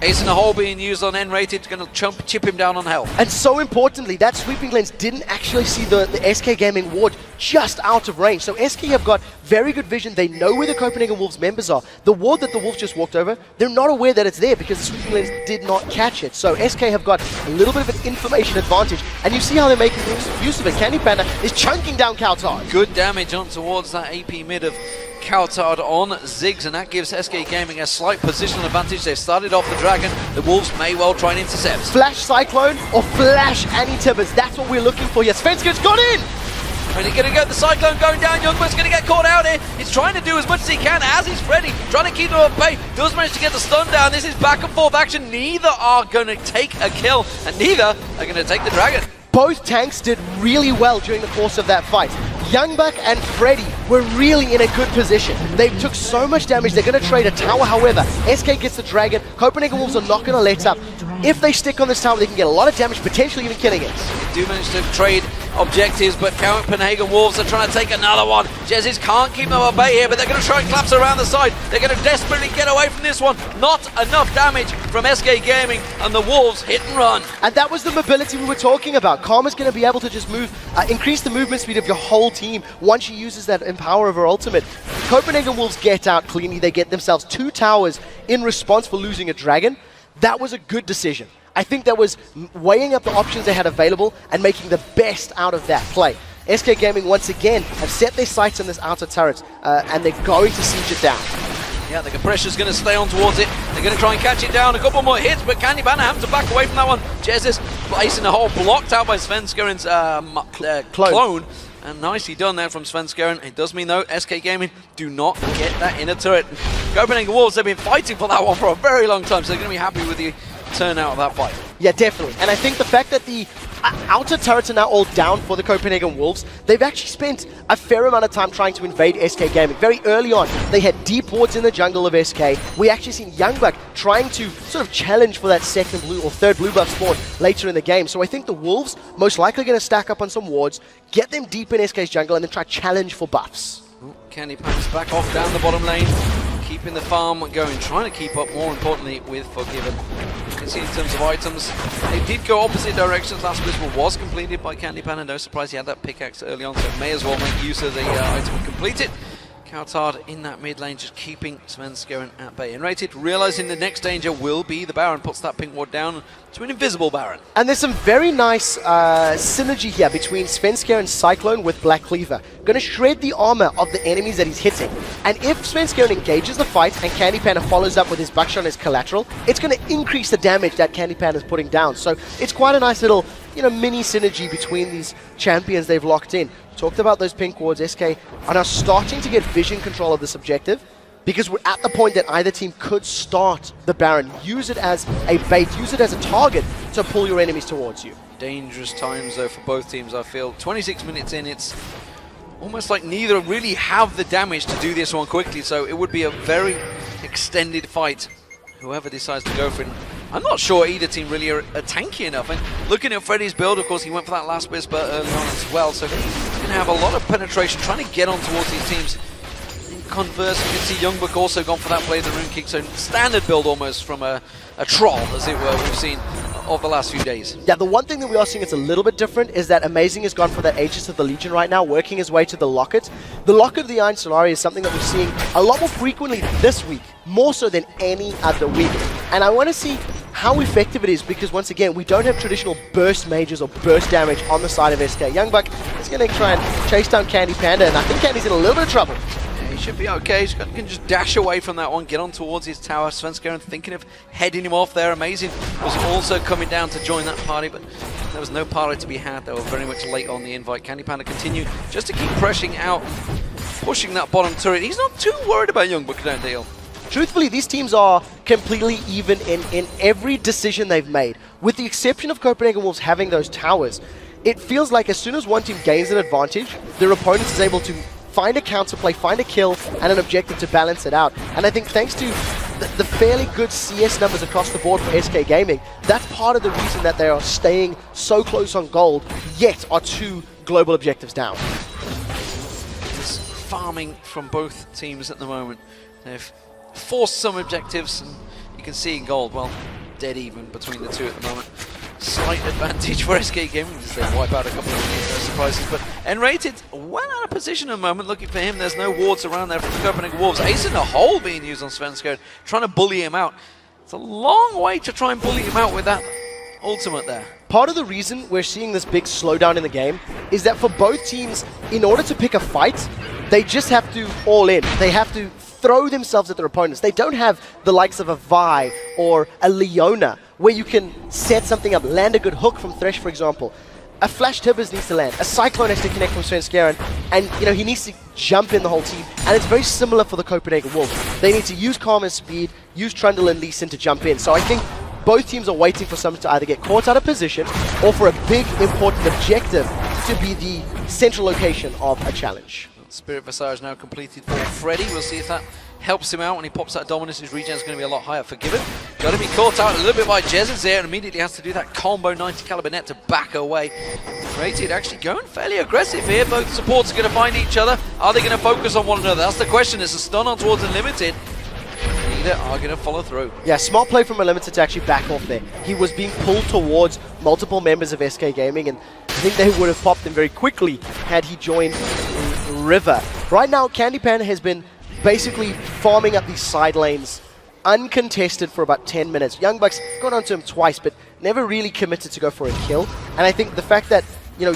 Ace in the hole being used on N-rated, going to chip him down on health. And so importantly, that sweeping lens didn't actually see the SK Gaming ward just out of range. So SK have got very good vision. They know where the Copenhagen Wolves members are. The ward that the Wolves just walked over, they're not aware that it's there because the sweeping lens did not catch it. So SK have got a little bit of an information advantage. And you see how they're making use of it. Candy Panda is chunking down Kautar. Good damage on towards that AP mid of Kautar on Ziggs, and that gives SK Gaming a slight positional advantage. They've started off the dragon. The Wolves may well try and intercept. Flash Cyclone or Flash Annie Tibbers. That's what we're looking for here. Svenska's got in! And he's going to get the Cyclone going down. Youngbuck's going to get caught out here. He's trying to do as much as he can as he's Freddy, trying to keep them at bay. Does manage to get the stun down. This is back and forth action. Neither are going to take a kill, and neither are going to take the dragon. Both tanks did really well during the course of that fight. Youngbuck and Freddy were really in a good position. They took so much damage, they're going to trade a tower. However, SK gets the dragon. Copenhagen Wolves are not going to let up. If they stick on this tower, they can get a lot of damage, potentially even killing it. They do manage to trade objectives, but Copenhagen Wolves are trying to take another one. Jezzys can't keep them at bay here, but they're going to try and collapse around the side. They're going to desperately get away from this one. Not enough damage from SK Gaming, and the Wolves hit and run. And that was the mobility we were talking about. Karma's going to be able to just move, increase the movement speed of your whole team once she uses that Empower of her ultimate. Copenhagen Wolves get out cleanly. They get themselves 2 towers in response for losing a dragon. That was a good decision. I think that was weighing up the options they had available and making the best out of that play. SK Gaming once again have set their sights on this outer turret and they're going to siege it down. Yeah, the pressure's going to stay on towards it. They're going to try and catch it down. A couple more hits, but Candy Banner having to back away from that one. Jezzys placing a hole blocked out by Svenskerin's clone. And nicely done there from Svenskeren. It does mean, though, SK Gaming do not get that inner turret. Copenhagen Wolves have been fighting for that one for a very long time, so they're going to be happy with the turnout of that fight. Yeah, definitely. And I think the fact that the outer turrets are now all down for the Copenhagen Wolves, they've actually spent a fair amount of time trying to invade SK Gaming. Very early on, they had deep wards in the jungle of SK. We actually seen Youngbuck trying to sort of challenge for that second blue or third blue buff spawn later in the game. So I think the Wolves most likely going to stack up on some wards, get them deep in SK's jungle, and then try challenge for buffs. Candy Pants back off down the bottom lane, keeping the farm going, trying to keep up, more importantly, with Forgiven. You can see in terms of items, they did go opposite directions. Last Whisper was completed by Candy Pan, and no surprise he had that pickaxe early on, so may as well make use of the item and complete it. Coutard in that mid lane, just keeping Svenskeren at bay. And Rated, realizing the next danger will be the Baron, puts that pink ward down to an invisible Baron. And there's some very nice synergy here between Svenskeren's Cyclone with Black Cleaver. Going to shred the armor of the enemies that he's hitting. And if Svenskeren engages the fight and Candy Panda follows up with his Buckshot as collateral, it's going to increase the damage that Candy Panda is putting down. So it's quite a nice little, mini synergy between these champions they've locked in. Talked about those pink wards. SK are now starting to get vision control of this objective, because we're at the point that either team could start the Baron, use it as a bait, use it as a target to pull your enemies towards you. Dangerous times though for both teams, I feel. 26 minutes in, it's almost like neither really have the damage to do this one quickly, so it would be a very extended fight, whoever decides to go for it. I'm not sure either team really are tanky enough. And looking at Freddy's build, of course, he went for that last Whisper early on as well, so he's going to have a lot of penetration, trying to get on towards these teams. In converse, you can see Youngbuck also gone for that Blade of the Rune Kick, so standard build almost from a troll, as it were, we've seen of the last few days. Yeah, the one thing that we are seeing that's a little bit different is that Amazing has gone for that Aegis of the Legion right now, working his way to the Locket. The Locket of the Iron Solari is something that we're seeing a lot more frequently this week, more so than any other week. And I want to see how effective it is, because once again, we don't have traditional burst mages or burst damage on the side of SK. Youngbuck is going to try and chase down Candy Panda, and I think Candy's in a little bit of trouble. Yeah, he should be okay. He can just dash away from that one, get on towards his tower. Svenskeren thinking of heading him off there. Amazing was also coming down to join that party, but there was no party to be had. They were very much late on the invite. Candy Panda continue just to keep pressing out, pushing that bottom turret. He's not too worried about Youngbuck, don't deal. Truthfully, these teams are completely even in every decision they've made. With the exception of Copenhagen Wolves having those towers, it feels like as soon as one team gains an advantage, their opponent is able to find a counterplay, find a kill, and an objective to balance it out. And I think thanks to the fairly good CS numbers across the board for SK Gaming, that's part of the reason that they are staying so close on gold, yet are 2 global objectives down. It's farming from both teams at the moment. They've forced some objectives, and you can see in gold, well, dead even between the two at the moment. Slight advantage for SK Gaming, as they wipe out a couple of no surprises, but N-Rated well out of position at the moment. Looking for him, there's no wards around there from the Copenhagen Wolves. Ace in the hole being used on Svenskeren, trying to bully him out. It's a long way to try and bully him out with that ultimate there. Part of the reason we're seeing this big slowdown in the game is that for both teams, in order to pick a fight, they just have to all in. They have to throw themselves at their opponents. They don't have the likes of a Vi or a Leona, where you can set something up, land a good hook from Thresh, for example. A Flash Tibbers needs to land, a Cyclone has to connect from Svenskeren, and he needs to jump in the whole team. And it's very similar for the Copenhagen Wolves. They need to use Karma's speed, use Trundle and Lee Sin to jump in. So I think both teams are waiting for someone to either get caught out of position or for a big, important objective to be the central location of a challenge. Spirit Visage now completed for Freddy. We'll see if that helps him out when he pops that dominance. His regen is going to be a lot higher. Forgiven. Got to be caught out a little bit by Jez's there, and immediately has to do that combo 90 caliber net to back away. Rated actually going fairly aggressive here. Both supports are going to find each other. Are they going to focus on one another? That's the question. There's a stun on towards Unlimited. Neither are going to follow through. Yeah, smart play from Unlimited to actually back off there. He was being pulled towards multiple members of SK Gaming, and I think they would have popped him very quickly had he joined River. Right now, Candy Panda has been basically farming up these side lanes uncontested for about 10 minutes. Young Bucks got onto him twice, but never really committed to go for a kill. And I think the fact that, you know,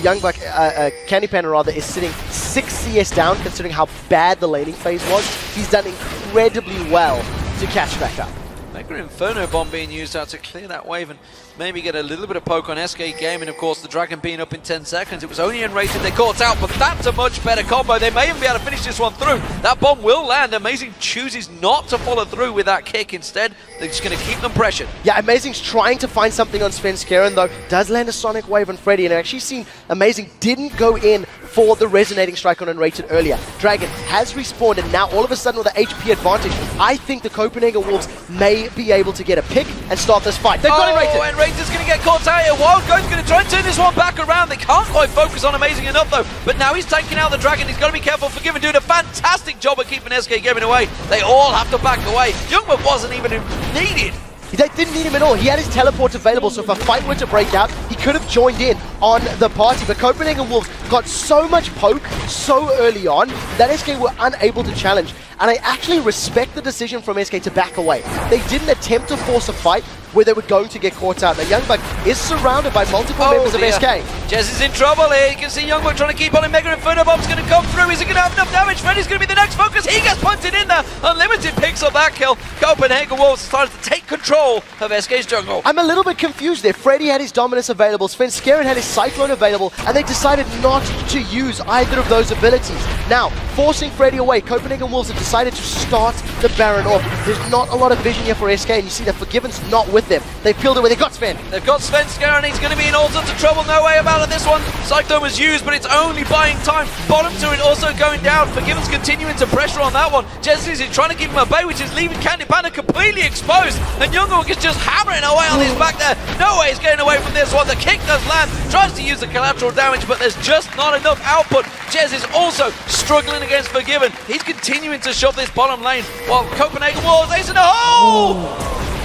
Candy Panda rather, is sitting 6 CS down, considering how bad the laning phase was, he's done incredibly well to catch back up. Mega Inferno Bomb being used out to clear that wave and maybe get a little bit of poke on SK Gaming. Of course, the Dragon being up in 10 seconds. It was only Unrated they caught out, but that's a much better combo. They may even be able to finish this one through. That bomb will land. Amazing chooses not to follow through with that kick. Instead, they're just going to keep them pressured. Yeah, Amazing's trying to find something on Svenskeren, though. Does land a Sonic Wave on Freddy, and I've actually seen Amazing didn't go in for the resonating strike on Unrated earlier. Dragon has respawned, and now all of a sudden with the HP advantage, I think the Copenhagen Wolves may be able to get a pick and start this fight. They've got Unrated. And Raid's going to get caught out here. Wildgoat's going to try and turn this one back around. They can't quite focus on Amazing enough, though. But now he's taking out the Dragon. He's got to be careful. Forgiven doing a fantastic job of keeping SK Gaming away. They all have to back away. Youngman wasn't even needed. They didn't need him at all. He had his teleport available, so if a fight were to break out, he could have joined in on the party. But Copenhagen Wolves got so much poke so early on that SK were unable to challenge. And I actually respect the decision from SK to back away. They didn't attempt to force a fight where they were going to get caught out. Now, Youngbuck is surrounded by multiple members of SK. Jez is in trouble here. You can see Youngbuck trying to keep on him. Mega Inferno Bomb's going to come through. Is he going to have enough damage? Freddy's going to be the next focus. He gets punted in there. Unlimited picks up that kill. Copenhagen Wolves started to take control of SK's jungle. I'm a little bit confused there. Freddy had his dominance available. Svenskeren had his Cyclone available, and they decided not to use either of those abilities. Now, forcing Freddy away, Copenhagen Wolves have decided to start the Baron off. There's not a lot of vision here for SK, and you see that Forgiven's not with them. They've peeled away. They've got Sven. They've got Svenskeren. He's going to be in all sorts of trouble. No way about it. This one, Cyclone was used, but it's only buying time. Bottom turret also going down. Forgiven's continuing to pressure on that one. Jesse is trying to keep him at bay, which is leaving Candy Panda completely exposed. And Youngwook is just hammering away on his back there. No way he's getting away from this one. The kick does land. Tries to use the collateral damage, but there's just not enough output. Jez is also struggling against Forgiven. He's continuing to shove this bottom lane while Copenhagen Wolves ace in the hole.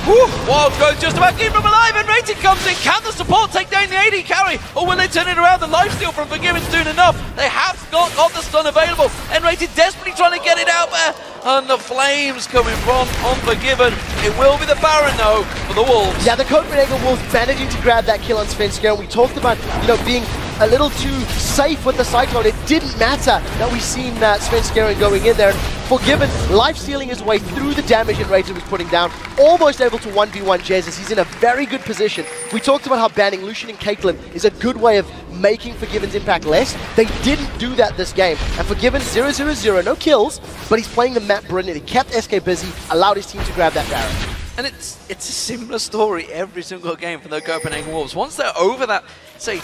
Wildgoat just about keeping him alive, and Rated comes in. Can the support take down the AD carry, or will they turn it around? The lifesteal from Forgiven's doing enough. They have not got the stun available, and Rated desperately trying to get it out there. And the flames coming from Unforgiven. It will be the Baron though for the Wolves. Yeah, the Copenhagen Wolves managing to grab that kill on Svenskeren. We talked about, being a little too safe with the Cyclone. It didn't matter that we've seen Svenskeren going in there. Forgiven, life-stealing his way through the damage and Rated was putting down. Almost able to 1v1 Jesus. He's in a very good position. We talked about how banning Lucian and Caitlyn is a good way of making Forgiven's impact less. They didn't do that this game. And Forgiven 0-0-0, no kills, but he's playing the map brilliantly. He kept SK busy, allowed his team to grab that Baron. And it's a similar story every single game for the Copenhagen Wolves. Once they're over that, say,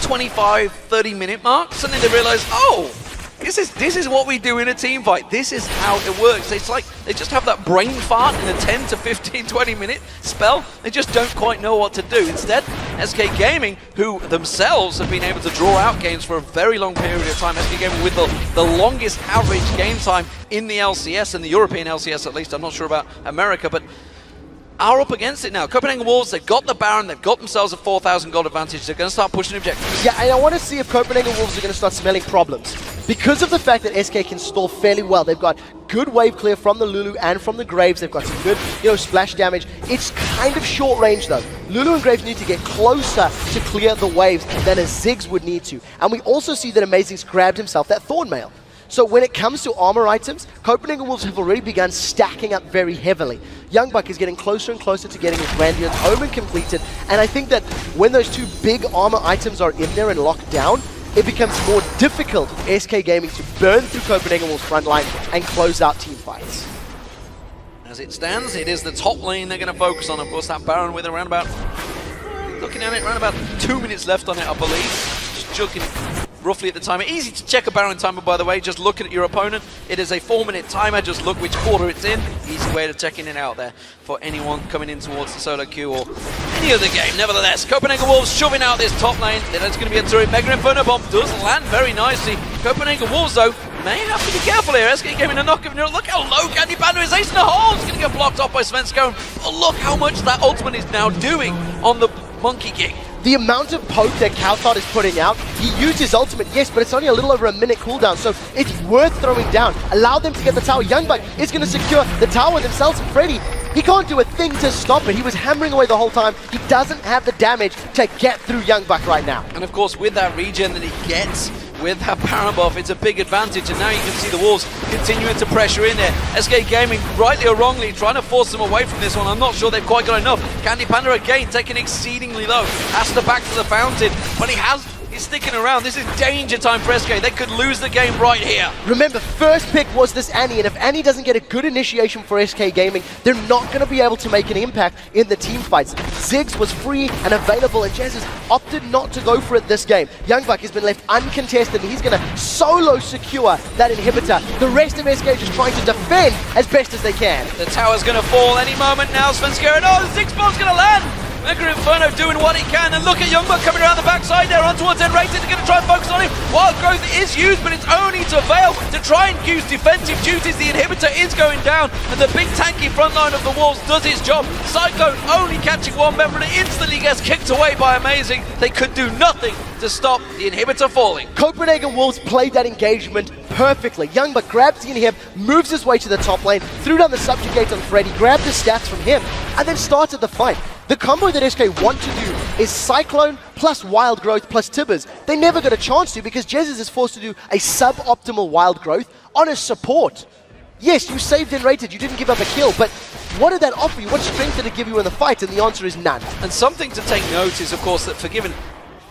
25, 30-minute mark, suddenly they realize, oh, this is what we do in a team fight. This is how it works. It's like they just have that brain fart in a 10 to 15, 20-minute spell. They just don't quite know what to do. Instead, SK Gaming, who themselves have been able to draw out games for a very long period of time, SK Gaming with the longest average game time in the LCS, and the European LCS at least. I'm not sure about America, but are up against it now. Copenhagen Wolves, they've got the Baron, they've got themselves a 4,000 gold advantage. They're going to start pushing objectives. Yeah, and I want to see if Copenhagen Wolves are going to start smelling problems. Because of the fact that SK can stall fairly well. They've got good wave clear from the Lulu and from the Graves. They've got some good, splash damage. It's kind of short range though. Lulu and Graves need to get closer to clear the waves than a Ziggs would need to. And we also see that Amazing's grabbed himself that Thorn Mail. So when it comes to armor items, Copenhagen Wolves have already begun stacking up very heavily. Youngbuck is getting closer and closer to getting his Grandians Omen completed, and I think that when those two big armor items are in there and locked down, it becomes more difficult for SK Gaming to burn through Copenhagen Wolves' front line and close out team fights. As it stands, it is the top lane they're going to focus on. Of course, that Baron with around about, looking at it, around about 2 minutes left on it, I believe. Just joking roughly at the timer. Easy to check a Baron timer, by the way, just looking at your opponent. It is a 4-minute timer, just look which quarter it's in. Easy way to check in and out there for anyone coming in towards the solo queue or any other game. Nevertheless, Copenhagen Wolves shoving out this top lane. There's going to be a turret. Mega Inferno Bomb does land very nicely. Copenhagen Wolves, though, may have to be careful here. SK Gaming are not giving it. Look how low Candy Panda is. Ace in the hole. It's going to get blocked off by Svenskone. But look how much that ultimate is now doing on the Monkey King. The amount of poke that Kauthard is putting out, he used his ultimate, yes, but it's only a little over a minute cooldown, so it's worth throwing down. Allow them to get the tower. Youngbuck is going to secure the tower themselves, and Freddy, he can't do a thing to stop it. He was hammering away the whole time. He doesn't have the damage to get through Youngbuck right now. And of course, with that regen that he gets, with that Baron buff, it's a big advantage, and now you can see the Wolves continuing to pressure in there. SK Gaming, rightly or wrongly, trying to force them away from this one. I'm not sure they've quite got enough. Candy Panda again taking exceedingly low. Has to back to the fountain, but he's sticking around. This is danger time for SK. They could lose the game right here. Remember, first pick was this Annie, and if Annie doesn't get a good initiation for SK Gaming, they're not going to be able to make an impact in the team fights. Ziggs was free and available, and Jez has opted not to go for it this game. Youngbuck has been left uncontested, and he's going to solo secure that inhibitor. The rest of SK just trying to defend as best as they can. The tower's going to fall any moment now. Svenskone, oh, the Ziggs bomb's going to land. Mega Inferno doing what he can, and look at Youngbuck coming around the backside there on towards N-Rated. They're going to try and focus on him. Wild Growth is used, but it's only to fail to try and use defensive duties. The inhibitor is going down, and the big tanky front line of the Wolves does its job. Cyclone only catching one member, and it instantly gets kicked away by Amazing. They could do nothing to stop the inhibitor falling. Copenhagen Wolves played that engagement perfectly. Youngbuck grabs the inhib, moves his way to the top lane, threw down the subjugate on Freddy, grabbed the stats from him, and then started the fight. The combo that SK want to do is Cyclone plus Wild Growth plus Tibbers. They never got a chance to because Jesus is forced to do a suboptimal Wild Growth on a support. Yes, you saved and rated, you didn't give up a kill, but what did that offer you? What strength did it give you in the fight? And the answer is none. And something to take note is, of course, that Forgiven,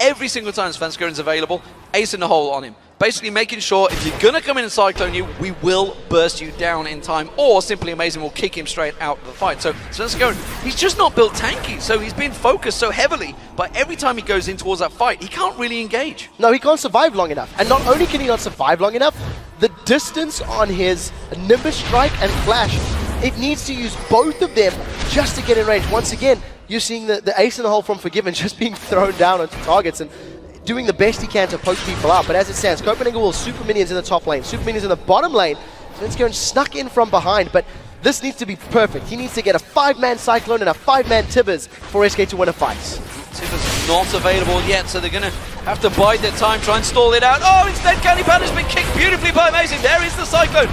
every single time Svenskone is available, ace in the hole on him. Basically making sure if you're going to come in and cyclone you, we will burst you down in time, or Simply Amazing will kick him straight out of the fight. So Svenskone, he's just not built tanky, so he's been focused so heavily, but every time he goes in towards that fight, he can't really engage. No, he can't survive long enough. And not only can he not survive long enough, the distance on his Nimbus Strike and Flash, it needs to use both of them just to get in range. Once again, you're seeing the ace in the hole from Forgiven just being thrown down onto targets and doing the best he can to poke people out. But as it stands, Copenhagen Wolves, super minions in the top lane, super minions in the bottom lane. Svenskone snuck in from behind, but this needs to be perfect. He needs to get a 5-man Cyclone and a 5-man Tibbers for SK to win a fight. Tibbers not available yet, so they're going to have to bide their time, try and stall it out. Oh, instead Candy Panda's been kicked beautifully by Amazing. There is the Cyclone.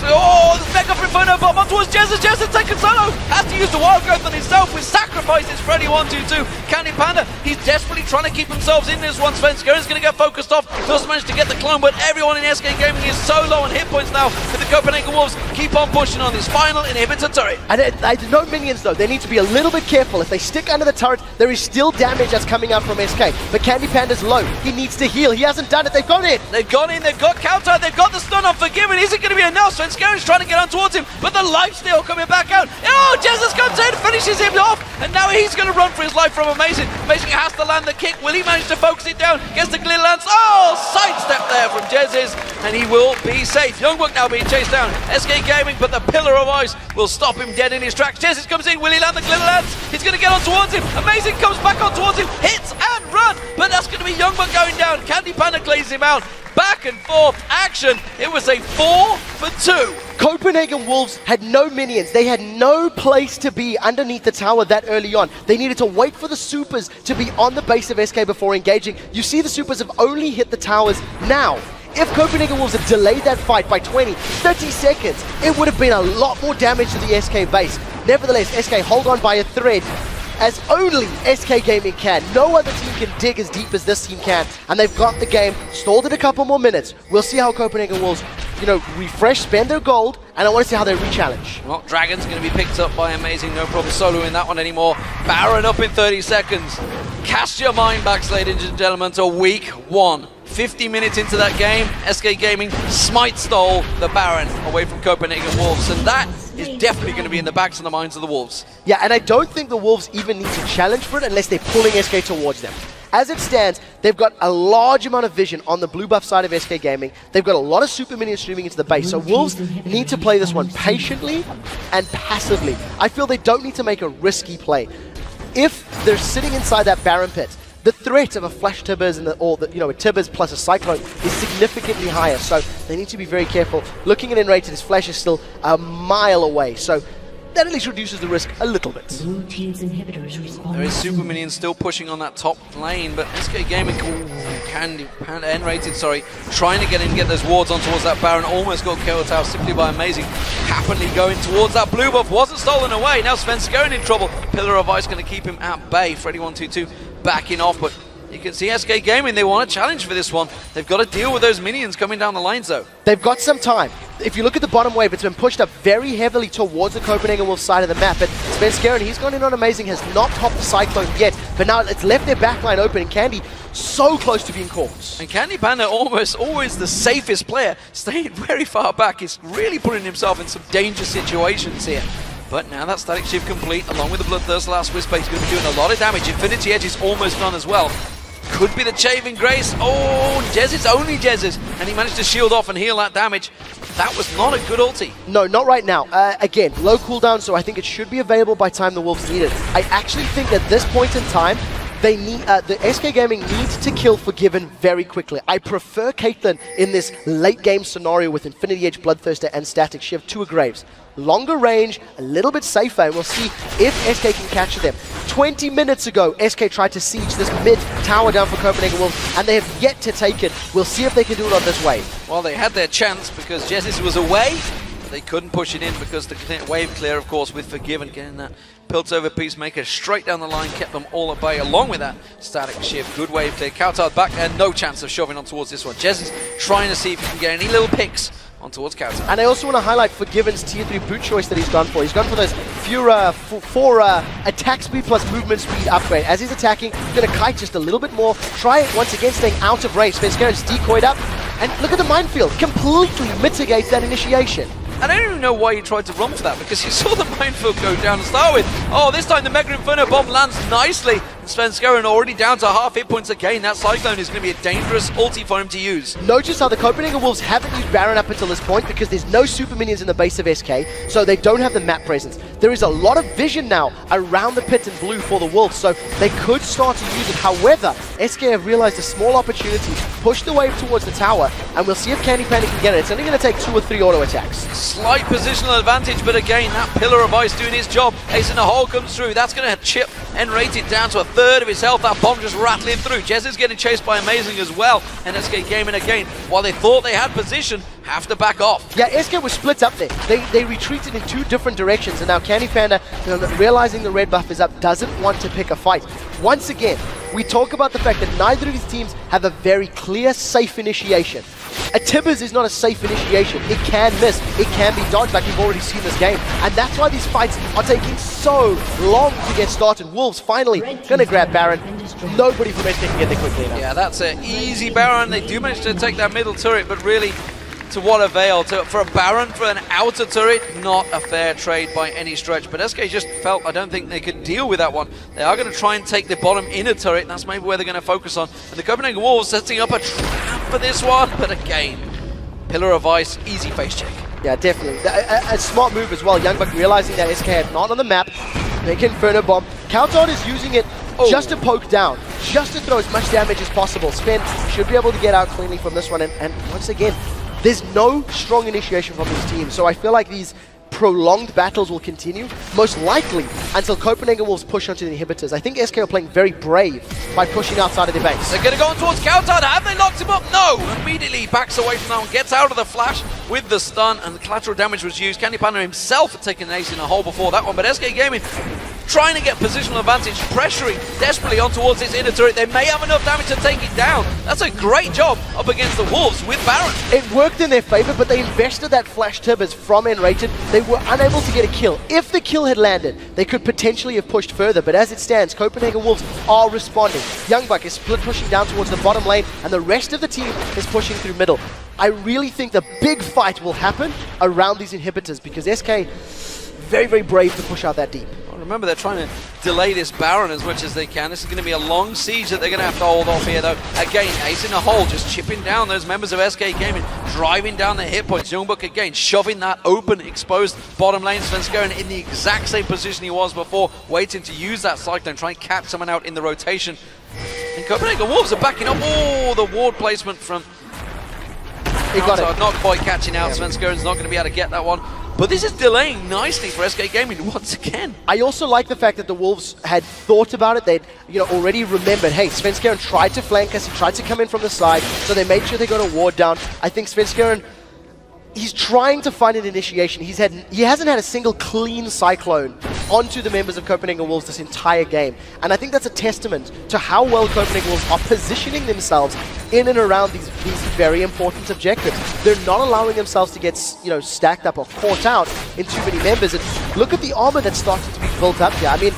Oh, the Mega Inferno bomb on towards Jezza. Jezza taken solo. Has to use the Wild Growth on himself with sacrifices. Freddy 1-2-2. Candy Panda, he's desperately trying to keep themselves in this one. Svenskone is going to get focused off. Doesn't manage to get the clone, but everyone in SK Gaming is so low on hit points now. But the Copenhagen Wolves keep on pushing on this final inhibitor turret. And no minions though. They need to be a little bit careful. If they stick under the turret, there is still damage that's coming out from SK. But Candy Panda's low. He needs to heal. He hasn't done it. They've gone in. They've gone in. They've got counter. They've got the stun on Forgiven. Is it going to be enough? Svenskone's trying to get on towards him, but the lifesteal coming back out. Oh, Jesus comes in, finishes him off, and now he's going to run for his life from Amazing. Amazing has to land the kick. Will he manage to focus it down? Gets the glitter lance. Oh, sidestep there from Jez's, and he will be safe. Youngbuck now being chased down. SK Gaming, but the pillar of ice will stop him dead in his tracks. Jez's comes in. Will he land the glitter lance? He's going to get on towards him. Amazing comes back on towards him, hits and run, but that's going to be Youngbuck going down. Candy Panda glazes him out. Back and forth action. It was a 4-for-2. Copenhagen Wolves had no minions. They had no place to be underneath the tower that early on. They needed to wait for the supers to be on the base of SK before engaging. You see the supers have only hit the towers now. If Copenhagen Wolves had delayed that fight by 20, 30 seconds, it would have been a lot more damage to the SK base. Nevertheless, SK hold on by a thread, as only SK Gaming can. No other team can dig as deep as this team can, and they've got the game, stalled it a couple more minutes. We'll see how Copenhagen Wolves, refresh, spend their gold, and I want to see how they re-challenge. Well, Dragon's going to be picked up by Amazing, no problem soloing that one anymore. Baron up in 30 seconds. Cast your mind back, ladies and gentlemen, to week 1. 50 minutes into that game, SK Gaming smite stole the Baron away from Copenhagen Wolves, and that is definitely going to be in the backs and the minds of the Wolves. Yeah, and I don't think the Wolves even need to challenge for it unless they're pulling SK towards them. As it stands, they've got a large amount of vision on the blue buff side of SK Gaming. They've got a lot of super minions streaming into the base, so Wolves need to play this one patiently and passively. I feel they don't need to make a risky play. If they're sitting inside that Baron pit, the threat of a flash Tibbers and a Tibbers plus a Cyclone is significantly higher, so they need to be very careful. Looking at Enrated, his flash is still a mile away, so that at least reduces the risk a little bit. Blue team's inhibitors respond. There is super minions still pushing on that top lane, but SK Gaming, N-rated, trying to get those wards on towards that Baron. Almost got killed out simply by Amazing. Happily going towards that blue buff, wasn't stolen away. Now Sven's going in trouble. Pillar of Ice going to keep him at bay. Freddy122 backing off, but you can see SK Gaming, they want a challenge for this one. They've got to deal with those minions coming down the lines though. They've got some time. If you look at the bottom wave, it's been pushed up very heavily towards the Copenhagen Wolves side of the map, but Sven Skaren, he's gone in on Amazing, has not topped the Cyclone yet, but now it's left their backline open, and Candy so close to being caught. And Candy Panda, almost always the safest player, staying very far back. He's really putting himself in some dangerous situations here. But now that static shift complete, along with the Bloodthirst last Whisper, he's going to be doing a lot of damage. Infinity Edge is almost gone as well. Could be the Chaving Grace. Oh, Jez's only Jez's. And he managed to shield off and heal that damage. That was not a good ulti. No, not right now. Again, low cooldown, so I think it should be available by time the Wolves need it. I actually think at this point in time, they need the SK Gaming needs to kill Forgiven very quickly. I prefer Caitlyn in this late game scenario with Infinity Edge, Bloodthirster, and Static Shift to a Graves. Longer range, a little bit safer, and we'll see if SK can capture them. 20 minutes ago, SK tried to siege this mid tower down for Copenhagen Wolves, and they have yet to take it. We'll see if they can do it on this wave. Well, they had their chance because Jezis was away, but they couldn't push it in because the wave clear, of course, with Forgiven getting that Piltover Peacemaker straight down the line, kept them all at bay, along with that static shift. Good wave clear, Kautar back, and no chance of shoving on towards this one. Jezis trying to see if he can get any little picks on towards Kautar. And I also want to highlight Forgiven's tier 3 boot choice that he's gone for. He's gone for those four attack speed plus movement speed upgrade. As he's attacking, he's going to kite just a little bit more. Try it once again, staying out of range. Svenskaren's decoyed up. And look at the minefield. Completely mitigates that initiation. And I don't even know why he tried to run for that, because you saw the minefield go down to start with. Oh, this time the Mega Inferno bomb lands nicely. And Sven Skaren already down to half hit points again. That Cyclone is going to be a dangerous ulti for him to use. Notice how the Copenhagen Wolves haven't used Baron up until this point because there's no super minions in the base of SK, so they don't have the map presence. There is a lot of vision now around the pit in blue for the Wolves, so they could start to use it. However, SK have realized a small opportunity, push the wave towards the tower, and we'll see if Candy Panda can get it. It's only going to take 2 or 3 auto attacks. Slight positional advantage, but again, that Pillar of Ice doing his job. Ace in the hole comes through. That's going to chip N-rated down to a third of his health. That bomb just rattling through. Jez is getting chased by Amazing as well. And SK Gaming again, while they thought they had position, have to back off. Yeah, SK was split up there. They retreated in 2 different directions, and now Candy Panda, realizing the red buff is up, doesn't want to pick a fight. Once again, we talk about the fact that neither of these teams have a very clear, safe initiation. A Tibbers is not a safe initiation. It can miss. It can be dodged, like we've already seen this game. And that's why these fights are taking so long to get started. Wolves finally going to grab Baron. Nobody from SK can get there quickly enough. Yeah, that's an easy Baron. They do manage to take that middle turret, but really, to what avail? For a Baron, for an outer turret, not a fair trade by any stretch. But SK just felt, I don't think they could deal with that one. They are going to try and take the bottom inner turret, and that's maybe where they're going to focus on. And the Copenhagen Wolves setting up a trap for this one, but again, Pillar of Ice, easy face check. Yeah, definitely. A smart move as well. Youngbuck realizing that SK had not on the map. They can Inferno Bomb. Countdown is using it just to poke down, just to throw as much damage as possible. Sven should be able to get out cleanly from this one, and once again, there's no strong initiation from these teams, so I feel like these prolonged battles will continue, most likely until Copenhagen Wolves push onto the inhibitors. I think SK are playing very brave by pushing outside of their base. They're going to go on towards Kautar. Have they locked him up? No! Immediately he backs away from that one, gets out of the flash with the stun, and the collateral damage was used. Candy Panda himself had taken an ace in a hole before that one, but SK Gaming trying to get positional advantage, pressuring desperately on towards this inner turret. They may have enough damage to take it down. That's a great job up against the Wolves with Baron. It worked in their favor, but they invested that flash Tibbers from N-rated. They were unable to get a kill. If the kill had landed, they could potentially have pushed further, but as it stands, Copenhagen Wolves are responding. Youngbuck is split pushing down towards the bottom lane, and the rest of the team is pushing through middle. I really think the big fight will happen around these inhibitors, because SK very, very brave to push out that deep. All Remember, they're trying to delay this Baron as much as they can. This is going to be a long siege that they're going to have to hold off here, though. Again, Ace in a hole, just chipping down those members of SK Gaming, driving down their hit points. Youngbuck again, shoving that open, exposed bottom lane. Svenskeren in the exact same position he was before, waiting to use that Cyclone, try and catch someone out in the rotation. And Copenhagen Wolves are backing up. Oh, the ward placement from... He got it. Not quite catching out. Svenskeren's not going to be able to get that one. But this is delaying nicely for SK Gaming once again. I also like the fact that the Wolves had thought about it. They'd already remembered, hey, Svenskeren tried to flank us, he tried to come in from the side, so they made sure they got a ward down. I think Svenskeren, he's trying to find an initiation. He hasn't had a single clean Cyclone onto the members of Copenhagen Wolves this entire game. And I think that's a testament to how well Copenhagen Wolves are positioning themselves in and around these very important objectives. They're not allowing themselves to get stacked up or caught out in too many members. And look at the armor that's starting to be built up here. I mean,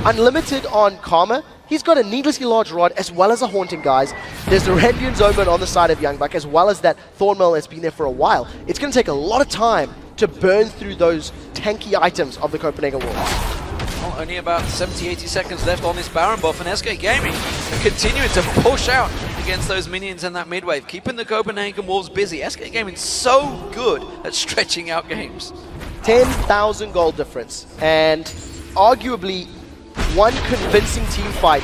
Unlimited on Karma, he's got a needlessly large rod as well as a Haunting, guys. There's the Rendian Omen on the side of Youngbuck as well as that Thornmail that's been there for a while. It's going to take a lot of time to burn through those tanky items of the Copenhagen Wolves. Well, only about 70-80 seconds left on this Baron buff, and SK Gaming are continuing to push out against those minions in that mid-wave, keeping the Copenhagen Wolves busy. SK Gaming so good at stretching out games. 10,000 gold difference, and arguably one convincing team fight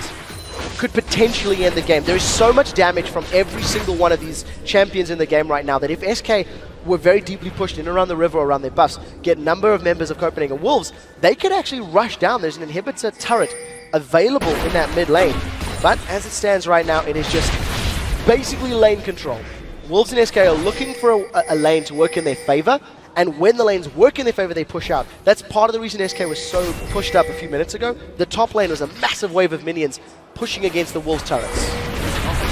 could potentially end the game. There is so much damage from every single one of these champions in the game right now that if SK were very deeply pushed in around the river, around their buffs, get a number of members of Copenhagen Wolves, they could actually rush down. There's an inhibitor turret available in that mid lane. But as it stands right now, it is just basically lane control. Wolves and SK are looking for a lane to work in their favor, and when the lanes work in their favor, they push out. That's part of the reason SK was so pushed up a few minutes ago. The top lane was a massive wave of minions pushing against the Wolves turrets.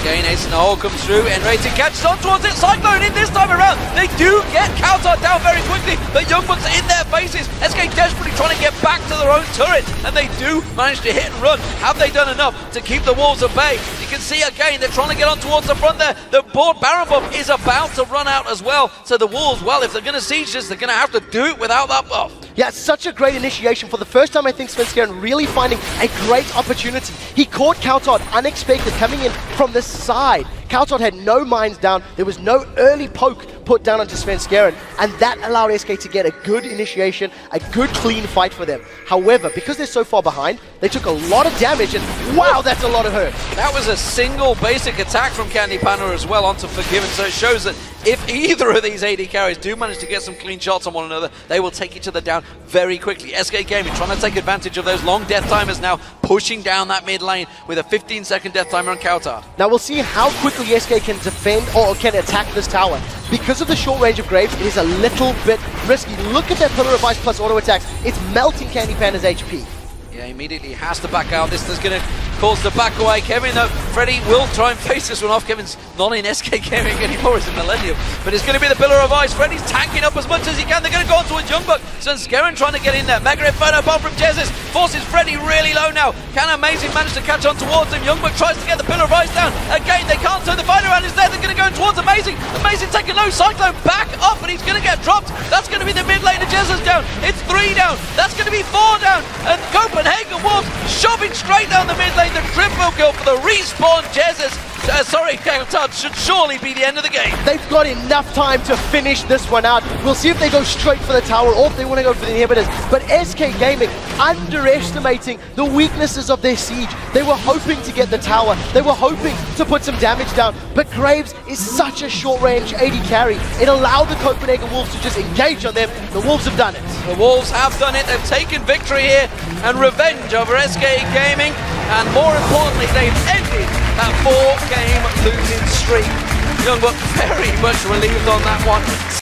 Again, Ace in the hole comes through, Enrated catches on towards it, Cyclone in this time around. They do get countered down very quickly, but Youngbuck's in their faces. SK desperately trying to get back to their own turret, and they do manage to hit and run. Have they done enough to keep the Wolves at bay? You can see again, they're trying to get on towards the front there. The Baron buff is about to run out as well, so the Wolves, well, if they're going to siege this, they're going to have to do it without that buff. Yeah, it's such a great initiation. For the first time, I think Svenskeren really finding a great opportunity. He caught Coutard unexpected, coming in from the side. Coutard had no mines down. There was no early poke put down onto Svenskeren, and that allowed SK to get a good initiation, a good clean fight for them. However, because they're so far behind, they took a lot of damage, and wow, that's a lot of hurt. That was a single basic attack from Candy Panda as well onto Forgiven, so it shows that if either of these AD carries do manage to get some clean shots on one another, they will take each other down very quickly. SK Gaming trying to take advantage of those long death timers now, pushing down that mid lane with a 15-second death timer on Coutard. Now we'll see how quickly SK can defend or can attack this tower. Because of the short range of Graves, it is a little bit risky. Look at that Pillar of Ice plus auto attacks. It's melting Candy Panda's HP. Yeah, immediately has to back out. This is going to cause the back away. Kevin, though, Freddy will try and face this one off. Kevin's not in SK Gaming anymore, it's a Millennium. But it's going to be the Pillar of Ice. Freddy's tanking up as much as he can. They're going to go on towards Youngbuck. Svenskeren trying to get in there. Mega Inferno bomb from Jesus forces Freddy really low now. Can Amazing manage to catch on towards him? Youngbuck tries to get the Pillar of Ice down. Again, they can't turn the fighter around. Is there. They're going to go towards Amazing. Amazing taking low. Cyclone back up, and he's going to get dropped. That's going to be the mid lane of Jesus down. It's 3 down. That's going to be 4 down. And Copenhagen Wolves shoving straight down the mid lane. The triple kill for the respawn. Jesus, Coutard should surely be the end of the game. They've got enough time to finish this one out. We'll see if they go straight for the tower or if they want to go for the inhibitors. But SK Gaming underestimating the weaknesses of their siege. They were hoping to get the tower. They were hoping to put some damage down. But Graves is such a short-range AD carry. It allowed the Copenhagen Wolves to just engage on them. The Wolves have done it. The Wolves have done it. They've taken victory here and revenge over SK Gaming. And more importantly, they've ended that 4-game losing streak. Youngbuck very much relieved on that one.